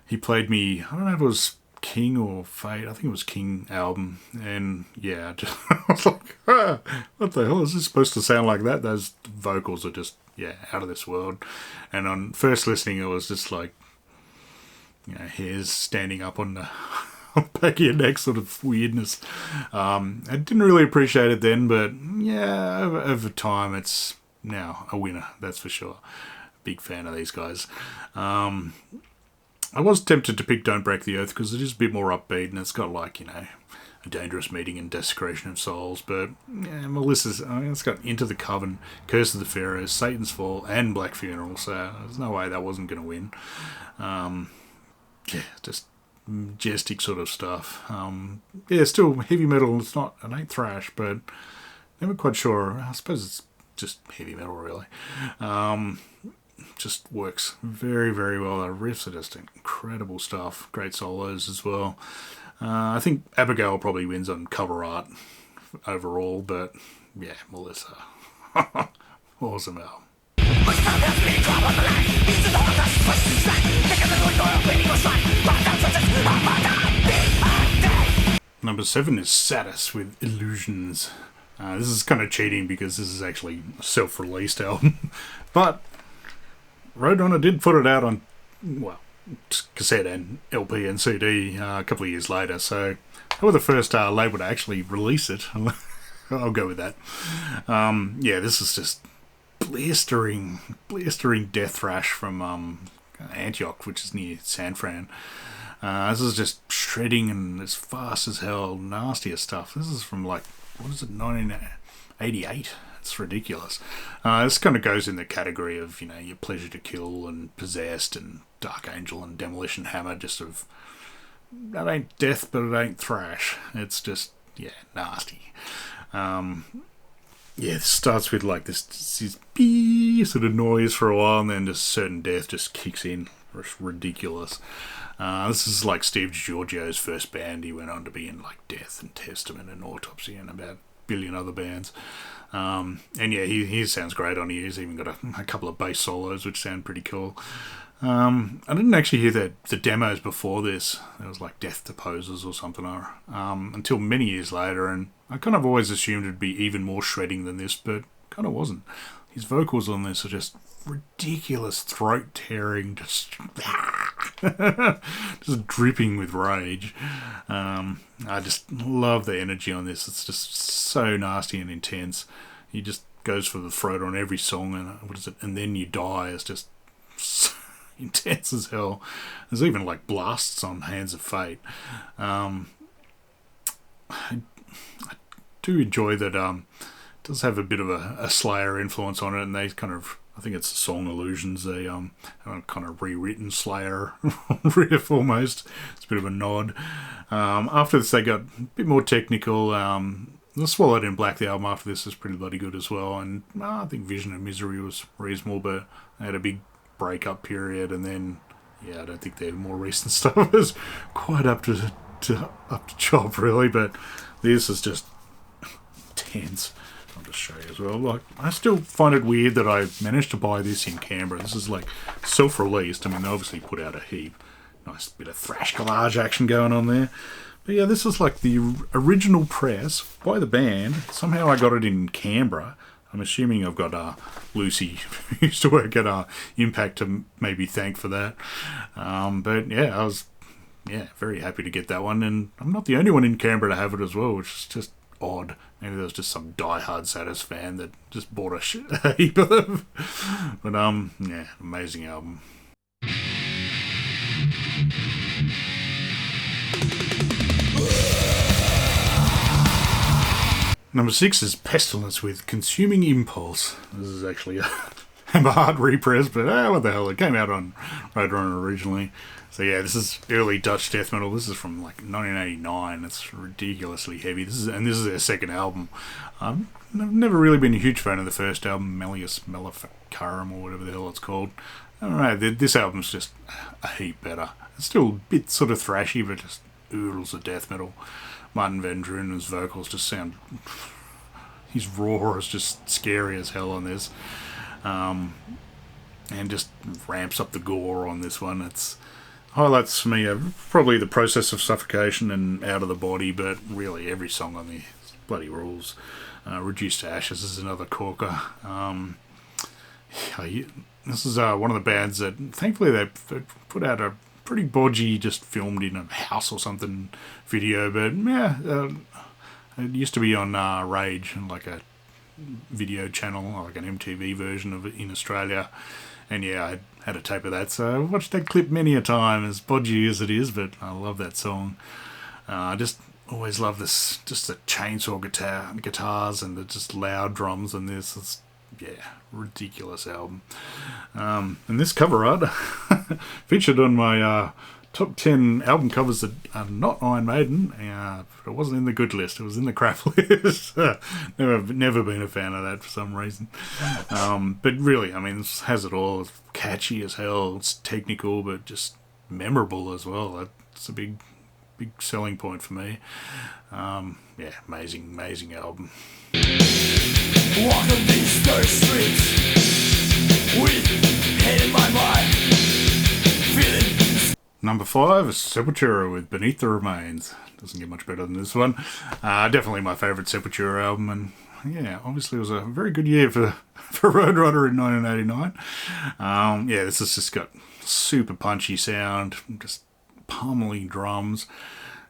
he played me, I don't know if it was King or Fate, I think it was King album, and yeah, I was like, what the hell is this supposed to sound like that? Those vocals are just, out of this world. And on first listening, it was just like, hairs standing up on the back of your neck sort of weirdness. I didn't really appreciate it then, but yeah, over time, it's now a winner, that's for sure. Big fan of these guys. I was tempted to pick Don't Break the Oath because it is a bit more upbeat and it's got like, A Dangerous Meeting and Desecration of Souls, but yeah, Melissa's, it's got Into the Coven, Curse of the Pharaohs, Satan's Fall, and Black Funeral, so there's no way that wasn't going to win. Just majestic sort of stuff. Still heavy metal. It ain't thrash, but never quite sure. I suppose it's just heavy metal, really. Just works very, very well. The riffs are just incredible stuff. Great solos as well. I think Abigail probably wins on cover art overall, but yeah, Melissa. Awesome album. Number 7 is Sadus with Illusions. This is kind of cheating because this is actually a self-released album. But Roadrunner did put it out on, well, cassette and LP and CD a couple of years later. So they were the first label to actually release it. I'll go with that. Yeah, this is just blistering death thrash from Antioch, which is near San Fran. This is just shredding and as fast as hell, nastiest stuff. This is from like, what is it, 1988? It's ridiculous. This kind of goes in the category of, you know, your Pleasure to Kill and Possessed and Dark Angel and Demolition Hammer, just sort of, that ain't death, but it ain't thrash. It's just, yeah, nasty. Yeah, it starts with like this bee sort of noise for a while, and then just certain death just kicks in. It's ridiculous. This is like Steve Giorgio's first band. He went on to be in like Death and Testament and Autopsy and about a billion other bands. And yeah, he sounds great on here. He's even got a couple of bass solos which sound pretty cool. I didn't actually hear the demos before this. It was like Death to Posers or something, until many years later, and I kind of always assumed it'd be even more shredding than this, but kind of wasn't. His vocals on this are just ridiculous, throat tearing, just dripping with rage. I just love the energy on this. It's just so nasty and intense. He just goes for the throat on every song, and what is it? And Then You Die is just so intense as hell. There's even like blasts on Hands of Fate. I do enjoy that. It does have a bit of a Slayer influence on it, and they kind of, I think it's the song Illusions, they have kind of rewritten Slayer riff almost. It's a bit of a nod. After this they got a bit more technical. The Swallowed in Black, the album after this, is pretty bloody good as well, and I think Vision of Misery was reasonable, but they had a big breakup period, and then yeah, I don't think their more recent stuff is quite up to job really, but this is just tense. I'll just show you as well. Like, I still find it weird that I managed to buy this in Canberra. This is like self-released. I mean, they obviously put out a heap. Nice bit of thrash collage action going on there. But yeah, this is like the original press by the band. Somehow I got it in Canberra. I'm assuming I've got Lucy, who used to work at Impact, to maybe thank for that. But yeah, I was very happy to get that one. And I'm not the only one in Canberra to have it as well, which is just odd. Maybe there was just some diehard Sadus fan that just bought a heap of them. But yeah, amazing album. Number 6 is Pestilence with Consuming Impulse. This is actually a hard repress, but what the hell, it came out on Roadrunner originally. So yeah, this is early Dutch death metal. This is from like 1989. It's ridiculously heavy. This is their second album. I've never really been a huge fan of the first album, Malleus Maleficarum, or whatever the hell it's called. I don't know, this album's just a heap better. It's still a bit sort of thrashy, but just oodles of death metal. Martin Van Druenen's vocals just sound... His roar is just scary as hell on this. And just ramps up the gore on this one. It's... Highlights for me are probably the Process of Suffocation and Out of the Body, but really every song on the bloody rules. Reduced to Ashes is another corker. This is one of the bands that, thankfully, they put out a pretty bodgy, just filmed in a house or something video, but yeah, it used to be on Rage, like a video channel, like an MTV version of it in Australia. And yeah, I had a tape of that, so I watched that clip many a time, as bodgy as it is, but I love that song. I just always love this, just the chainsaw guitars and the just loud drums in this. It's, yeah, ridiculous album. And this cover art featured on my top 10 album covers that are not Iron Maiden, but it wasn't in the good list, it was in the crap list. Never been a fan of that for some reason. But really, I mean, this has it all. It's catchy as hell, it's technical, but just memorable as well. It's a big selling point for me. Yeah, amazing album. Walk on these dark streets with hate in my mind, feeling. Number 5 is Sepultura with Beneath the Remains. Doesn't get much better than this one. Definitely my favourite Sepultura album, and yeah, obviously it was a very good year for Roadrunner in 1989. Yeah, this has just got super punchy sound, just pummeling drums.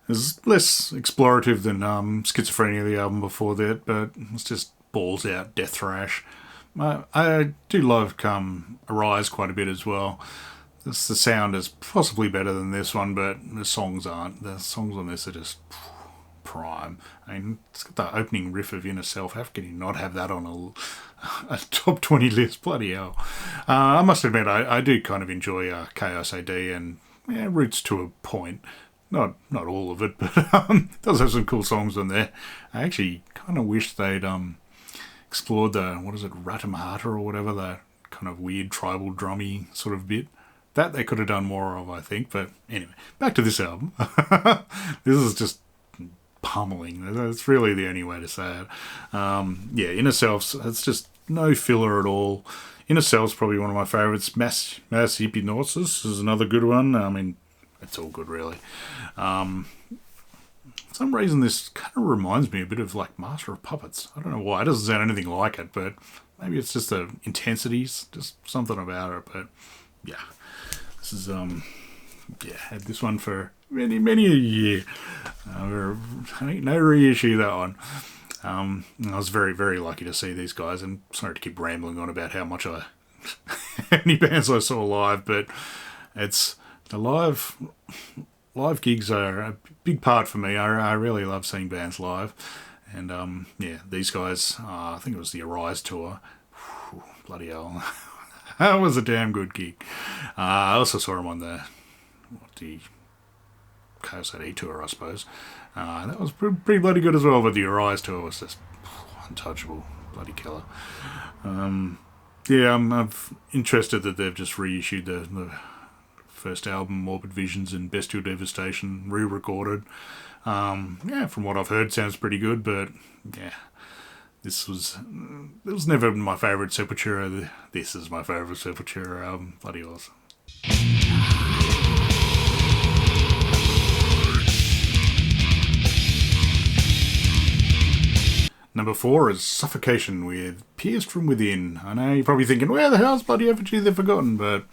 It's less explorative than Schizophrenia, the album before that, but it's just balls out death thrash. I do love Arise quite a bit as well. The sound is possibly better than this one, but the songs aren't. The songs on this are just prime. I mean, it's got the opening riff of Inner Self. How can you not have that on a top 20 list? Bloody hell. I must admit, I do kind of enjoy Chaos AD and Roots to a point. Not all of it, but it does have some cool songs on there. I actually kind of wish they'd explored the, Ratamahata or whatever, that kind of weird tribal drummy sort of bit. That they could have done more of, I think. But anyway, back to this album. This is just pummeling. That's really the only way to say it. Yeah, Inner Self's, it's just no filler at all. Inner Self's probably one of my favourites. Mass Hypnosis is another good one. I mean, it's all good, really. For some reason, this kind of reminds me a bit of like Master of Puppets. I don't know why. It doesn't sound anything like it, but maybe it's just the intensities, just something about it. But yeah, this is had this one for many a year. No reissue, that one. I was very, very lucky to see these guys, and sorry to keep rambling on about how much how many bands I saw live, but it's the live gigs are a big part for me. I really love seeing bands live, and these guys, I think it was the Arise tour. Whew, bloody hell. That was a damn good gig. I also saw him on the Chaos AD tour, I suppose. That was pretty bloody good as well, but the Arise tour was just untouchable. Bloody killer. I'm interested that they've just reissued the first album, Morbid Visions and Bestial Devastation, re-recorded. From what I've heard, sounds pretty good, but yeah. It was never my favourite Sepultura. This is my favourite Sepultura album. Bloody awesome. Number 4 is Suffocation with Pierced From Within. I know you're probably thinking, where the hell's bloody effigy they've forgotten? But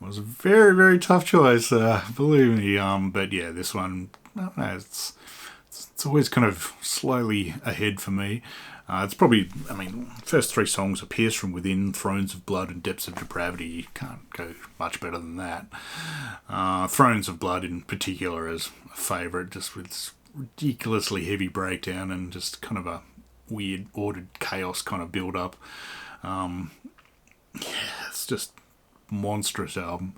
it was a very, very tough choice, believe me. But yeah, this one, I don't know, it's always kind of slowly ahead for me. It's probably, first 3 songs are Pierced From Within, Thrones of Blood, and Depths of Depravity. You can't go much better than that. Thrones of Blood in particular is a favourite, just with this ridiculously heavy breakdown and just kind of a weird ordered chaos kind of build up. It's just monstrous album.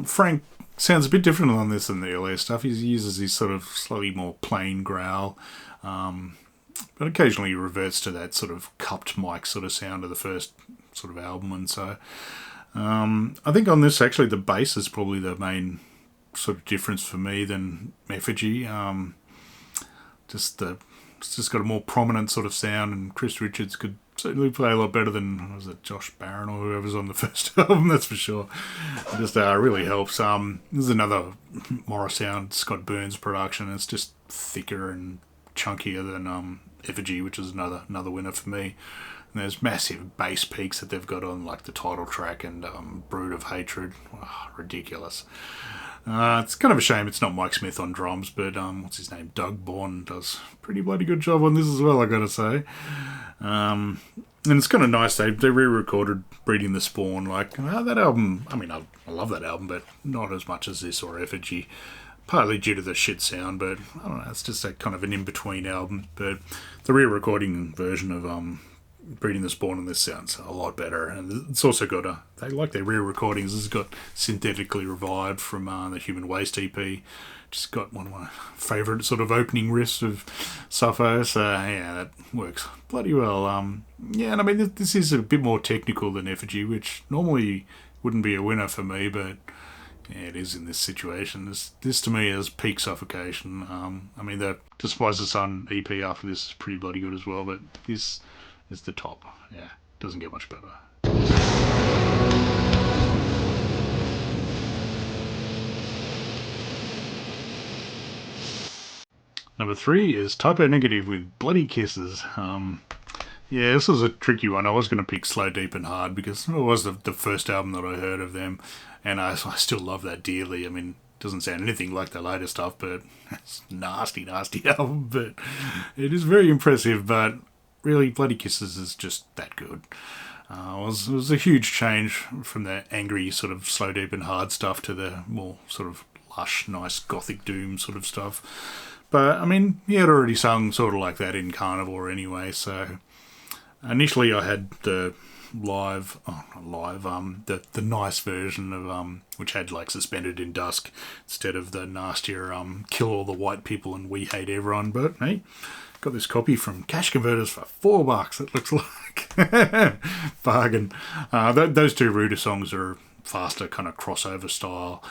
Frank sounds a bit different on this than the earlier stuff. He uses his sort of slightly more plain growl, but occasionally he reverts to that sort of cupped mic sort of sound of the first sort of album. And so I think on this, actually, the bass is probably the main sort of difference for me than Effigy. It's just got a more prominent sort of sound, and Chris Richards could certainly play a lot better than, was it Josh Barron or whoever's on the first album, that's for sure. It just really helps. This is another Morrisound Scott Burns production. It's just thicker and chunkier than Effigy, which is another winner for me. And there's massive bass peaks that they've got on, like the title track and Brood of Hatred. Oh, ridiculous. It's kind of a shame it's not Mike Smith on drums, but what's his name? Doug Bourne does a pretty bloody good job on this as well, I gotta say. And it's kind of nice, they re-recorded Breeding the Spawn. Like, that album, I love that album, but not as much as this or Effigy. Partly due to the shit sound, but I don't know, it's just a kind of an in-between album. But the re-recording version of Breeding the Spawn on this sounds a lot better, and it's also got they like their re-recordings. This has got Synthetically Revived from the Human Waste EP. Just got one of my favourite sort of opening riffs of Suffo, so yeah, that works bloody well. And this is a bit more technical than Effigy, which normally wouldn't be a winner for me, but yeah, it is in this situation. This to me is peak Suffocation. The Despise the Sun EP after this is pretty bloody good as well, but this is the top. Yeah, doesn't get much better. Number 3 is Typo Negative with Bloody Kisses. Yeah, this was a tricky one. I was going to pick Slow, Deep and Hard because it was the first album that I heard of them, and I still love that dearly. I mean, it doesn't sound anything like the later stuff, but it's nasty, nasty album, but it is very impressive, but really, Bloody Kisses is just that good. It was a huge change from the angry sort of Slow, Deep and Hard stuff to the more sort of lush, nice gothic doom sort of stuff. But, I mean, he had already sung sort of like that in Carnivore anyway, so initially I had the the nice version of, which had like Suspended in Dusk instead of the nastier, Kill All the White People and We Hate Everyone, but hey, got this copy from Cash Converters for $4, it looks like. Bargain. Those two Ruder songs are faster, kind of crossover style.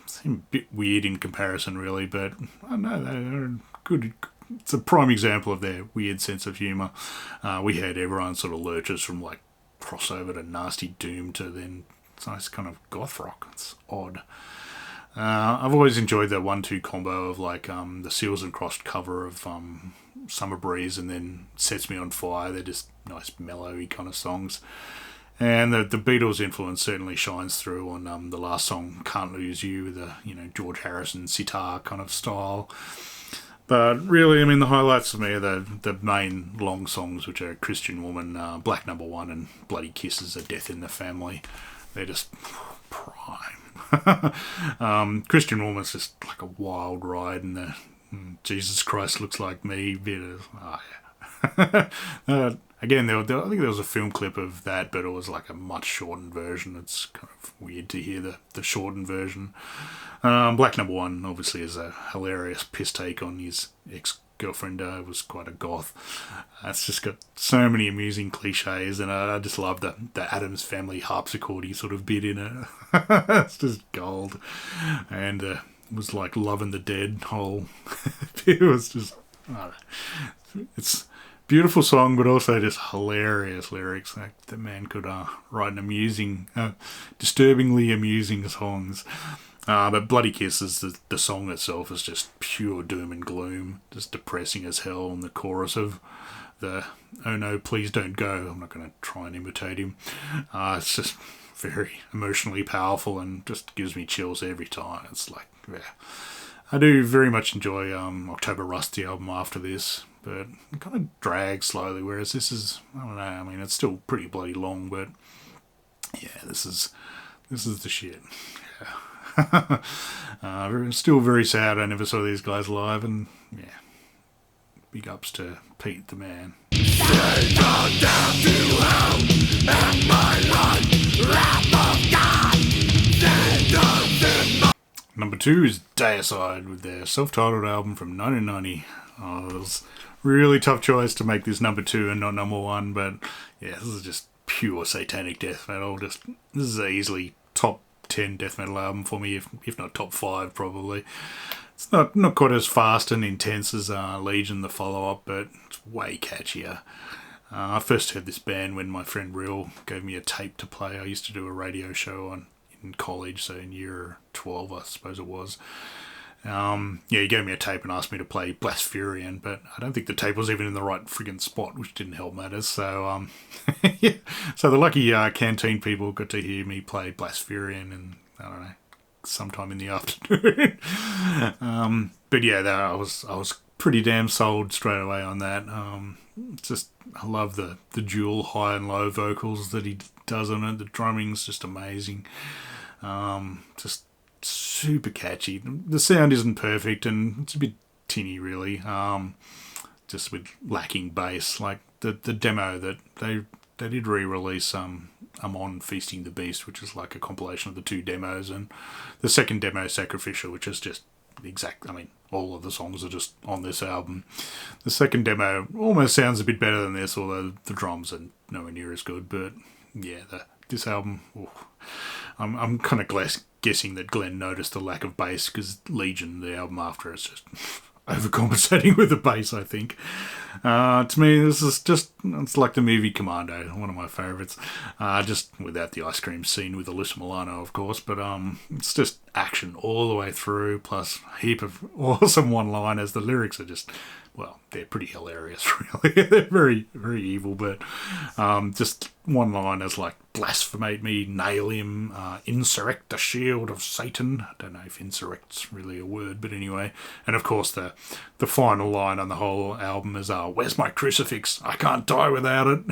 Seem a bit weird in comparison, really, but I don't know, they're good. It's a prime example of their weird sense of humour. We had everyone sort of lurches from like crossover to nasty doom to then it's nice kind of goth rock. It's odd. I've always enjoyed the 1-2 combo of like the Seals and Crossed cover of Summer Breeze and then Sets Me on Fire. They're just nice mellowy kind of songs. And the Beatles' influence certainly shines through on the last song, Can't Lose You, with the George Harrison sitar kind of style. But really, I mean, the highlights for me are the main long songs, which are Christian Woman, Black Number One, and Bloody Kisses, A Death in the Family. They're just prime. Christian Woman's just like a wild ride, and the Jesus Christ Looks Like Me bit of, yeah. Again, I think there was a film clip of that, but it was like a much shortened version. It's kind of weird to hear the shortened version. Black Number One obviously is a hilarious piss take on his ex-girlfriend who was quite a goth. It's just got so many amusing cliches, and I just love the Addams Family harpsichordy sort of bit in it. It's just gold. And it was like Loving the Dead whole. It was just, I don't know. It's beautiful song, but also just hilarious lyrics. Like the man could write an amusing, disturbingly amusing songs. But Bloody Kisses, the song itself is just pure doom and gloom, just depressing as hell. And the chorus of the "Oh no, please don't go." I'm not going to try and imitate him. It's just very emotionally powerful and just gives me chills every time. It's like, yeah. I do very much enjoy October Rust, the album after this, but it kind of drags slowly, whereas this is, I don't know, I mean, it's still pretty bloody long, but yeah, this is the shit. Yeah. Still very sad I never saw these guys live, and yeah, big ups to Pete the man. Send on down to hell and my life, wrath of God. Send us in my Number 2 is Deicide with their self-titled album from 1990. Oh, it was a really tough choice to make this number 2 and not number 1, but yeah, this is just pure satanic death metal. This is an easily top 10 death metal album for me, if not top 5 probably. It's not quite as fast and intense as Legion, the follow-up, but it's way catchier. I first heard this band when my friend Real gave me a tape to play. I used to do a radio show in college, so in year 12 I suppose it was. Yeah, he gave me a tape and asked me to play Blaspherian, but I don't think the tape was even in the right friggin' spot, which didn't help matters. So, yeah. So the lucky canteen people got to hear me play Blaspherian, and I don't know, sometime in the afternoon. But yeah, I was pretty damn sold straight away on that. Just I love the dual high and low vocals that he does on it. The drumming's just amazing. Just super catchy. The sound isn't perfect and it's a bit tinny really. Just with lacking bass. Like the demo that they did re-release I'm on Feasting the Beast, which is like a compilation of the 2 demos, and the second demo, Sacrificial, which is just all of the songs are just on this album. The second demo almost sounds a bit better than this, although the drums are nowhere near as good, but yeah, this album, I'm kind of guessing that Glenn noticed the lack of bass, because Legion, the album after, is just overcompensating with the bass, I think. To me, this is just, it's like the movie Commando, one of my favourites. Just without the ice cream scene with Alyssa Milano, of course, but it's just action all the way through, plus a heap of awesome one-liners. The lyrics are just, well, they're pretty hilarious, really. They're very, very evil, but just one-liners like, blasphemate me, nail him, insurrect the shield of Satan. I don't know if insurrect's really a word, but anyway. And of course, the final line on the whole album is, where's my crucifix? I can't die without it.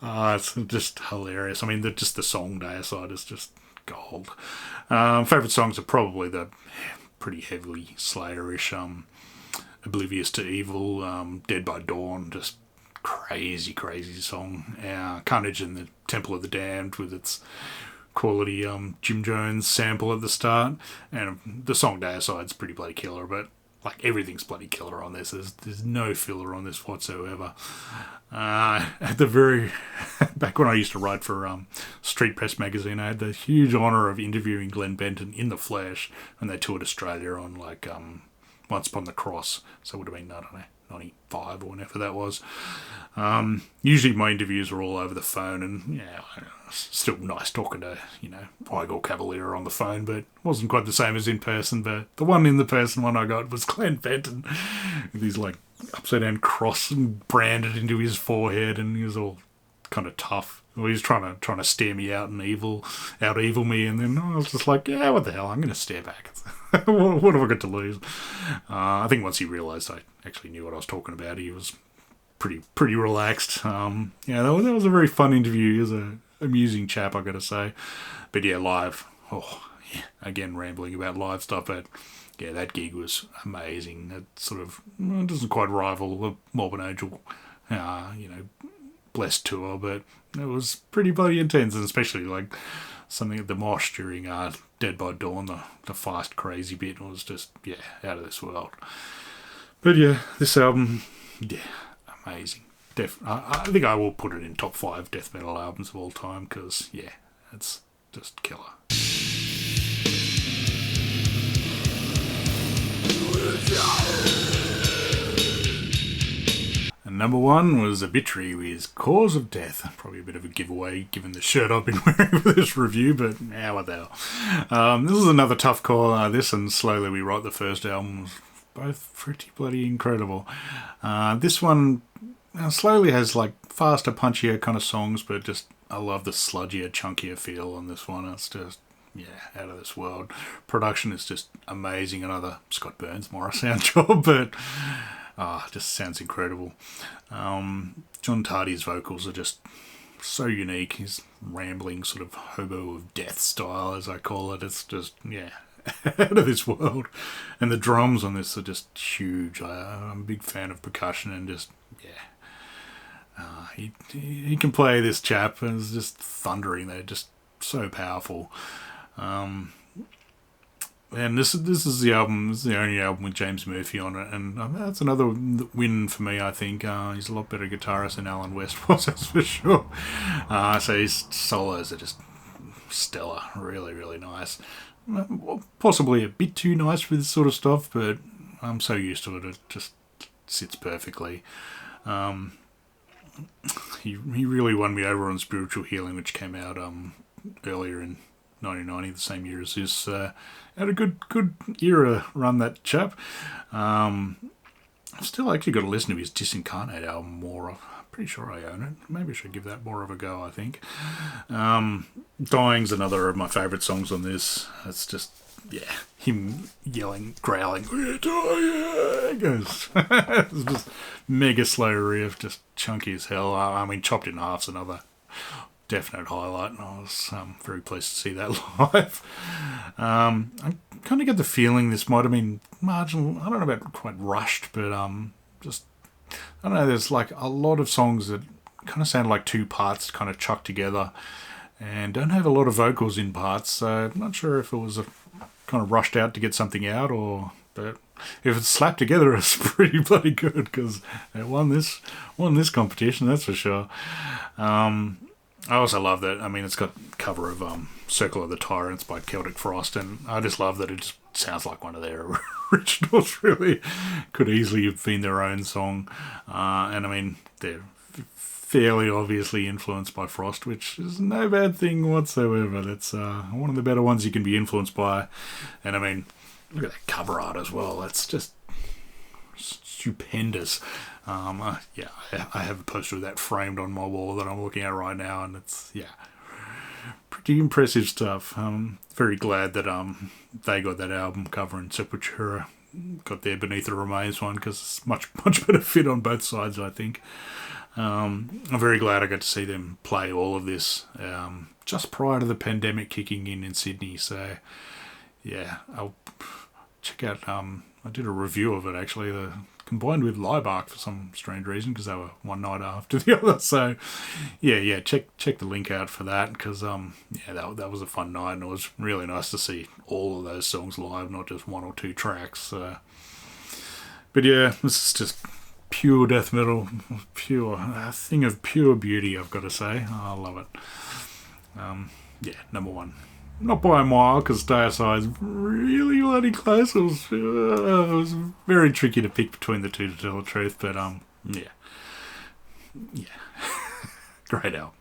It's just hilarious. I mean, just the song Deicide is just gold. Favourite songs are probably the pretty heavily Slayer-ish, Oblivious to Evil, Dead by Dawn, just crazy song. Carnage in the Temple of the Damned with its quality Jim Jones sample at the start, and the song Deicide's pretty bloody killer, but like everything's bloody killer on this. There's no filler on this whatsoever. At the very back when I used to write for Street Press magazine, I had the huge honour of interviewing Glenn Benton in the flesh when they toured Australia on like Once Upon the Cross. So it would have been, I don't know, 95 or whenever that was. Usually my interviews are all over the phone, and yeah, still nice talking to, Igor Cavalier on the phone, but it wasn't quite the same as in person. But the one in the person one I got was Glenn Benton with his like upside down cross branded into his forehead, and he was all kind of tough. Well, he was trying to stare me out and evil me, and then I was just like, yeah, what the hell, I'm going to stare back. What have I got to lose? I think once he realised I actually knew what I was talking about, he was pretty relaxed. That was a very fun interview. He was an amusing chap, I got to say. But yeah, live. Again, rambling about live stuff, but yeah, that gig was amazing. It sort of doesn't quite rival the Morbid Angel, Blessed tour, but it was pretty bloody intense, and especially like something at the Mosh during Dead by Dawn, the fast crazy bit was just, out of this world. But yeah, this album, amazing. I think I will put it in top 5 death metal albums of all time, because it's just killer. And number 1 was Obituary with Cause of Death. Probably a bit of a giveaway given the shirt I've been wearing for this review, but what the hell. This is another tough call. This and Slowly We Rot, the first album, was both pretty bloody incredible. This one Slowly has like faster, punchier kind of songs, but just I love the sludgier, chunkier feel on this one. It's just out of this world. Production is just amazing. Another Scott Burns Morrisound job, but just sounds incredible. John Tardy's vocals are just so unique. His rambling sort of hobo of death style, as I call it. It's just out of this world. And the drums on this are just huge. I'm a big fan of percussion, and just he can play, this chap, and it's just thundering. They're just so powerful. And this is the album. This is the only album with James Murphy on it, and that's another win for me. I think he's a lot better guitarist than Alan West was, that's for sure. So his solos are just stellar, really, really nice. Possibly a bit too nice for this sort of stuff, but I'm so used to it. It just sits perfectly. He really won me over on Spiritual Healing, which came out earlier in 1990, the same year as this. Had a good era run, that chap. I've still actually got to listen to his Disincarnate album more. I'm pretty sure I own it. Maybe I should give that more of a go, I think. Dying's another of my favourite songs on this. It's just, him yelling, growling, "We're dying!" It's just mega slow riff, just chunky as hell. I mean, Chopped in Half's another definite highlight, and I was very pleased to see that live. I kind of get the feeling this might have been marginal. I don't know about quite rushed, but just, I don't know, there's like a lot of songs that kind of sound like two parts kind of chucked together and don't have a lot of vocals in parts, so I'm not sure if it was a kind of rushed out to get something out, but if it's slapped together, it's pretty bloody good, because it won this competition, that's for sure. I also love that. I mean, it's got cover of "Circle of the Tyrants" by Celtic Frost, and I just love that it just sounds like one of their originals. Really, could easily have been their own song, and I mean they're fairly obviously influenced by Frost, which is no bad thing whatsoever. That's one of the better ones you can be influenced by, and I mean, look at that cover art as well. That's just stupendous. Yeah, I have a poster of that framed on my wall that I'm looking at right now, and it's pretty impressive stuff. Very glad that they got that album cover and Sepultura got their Beneath the Remains one, because it's much better fit on both sides, I think. I'm very glad I got to see them play all of this just prior to the pandemic kicking in Sydney. So yeah, I'll check out. I did a review of it actually. Combined with Liebark for some strange reason, because they were one night after the other. So yeah, check the link out for that, because that was a fun night, and it was really nice to see all of those songs live, not just one or two tracks. But yeah, this is just pure death metal, a thing of pure beauty, I've got to say. I love it. Number one. Not by a mile, because Deicide's really bloody close. It was very tricky to pick between the two, to tell the truth, but yeah. Great album.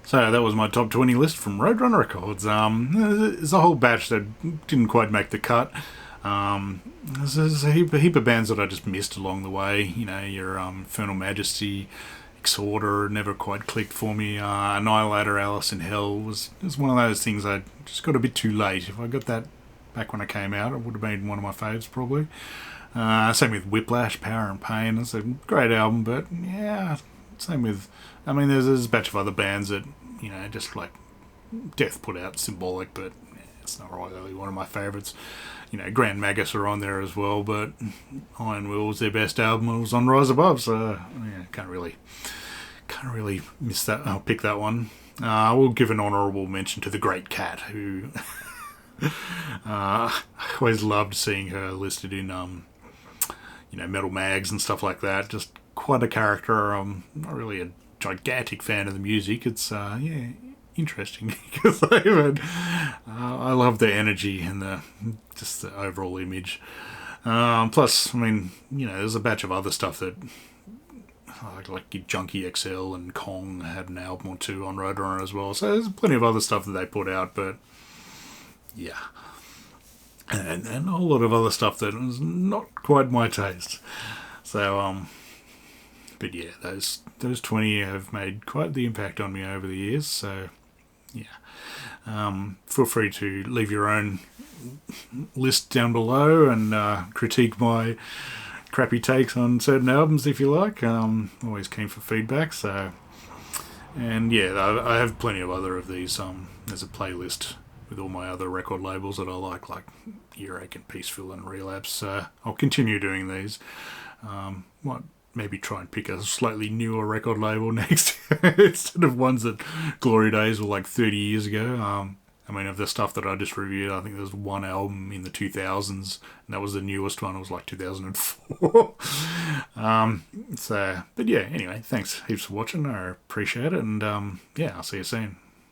So that was my top 20 list from Roadrunner Records. There's a whole batch that didn't quite make the cut. There's a heap of bands that I just missed along the way. You know, your Infernal Majesty, Exhorder never quite clicked for me. Annihilator, Alice in Hell was one of those things I just got a bit too late. If I got that back when I came out, it would have been one of my faves probably. Same with Whiplash, Power and Pain. It's a great album, but yeah, same with. I mean, there's a batch of other bands that, you know, just like Death put out Symbolic, but it's not really one of my favourites. You know, Grand Magus are on there as well, but Iron Will was their best album. It was on Rise Above, so yeah, can't really miss that. I'll pick that one. I will give an honourable mention to the Great Cat, who I always loved seeing her listed in metal mags and stuff like that. Just quite a character. I'm not really a gigantic fan of the music. It's interesting because I love the energy and the overall image. Plus, I mean, you know, there's a batch of other stuff that like Junkie XL and Kong had an album or two on Roadrunner as well. So there's plenty of other stuff that they put out, but yeah, and a whole lot of other stuff that was not quite my taste. So but yeah, those 20 have made quite the impact on me over the years. So yeah, feel free to leave your own list down below and critique my crappy takes on certain albums if you like. Always keen for feedback. So, and yeah, I have plenty of other of these. There's a playlist with all my other record labels that I like Earache and Peaceful and Relapse. I'll continue doing these. Might maybe try and pick a slightly newer record label next instead of ones that Glory Days were like 30 years ago. I mean, of the stuff that I just reviewed, I think there's one album in the 2000s, and that was the newest one. It was like 2004. But yeah, anyway, thanks heaps for watching. I appreciate it, and yeah, I'll see you soon.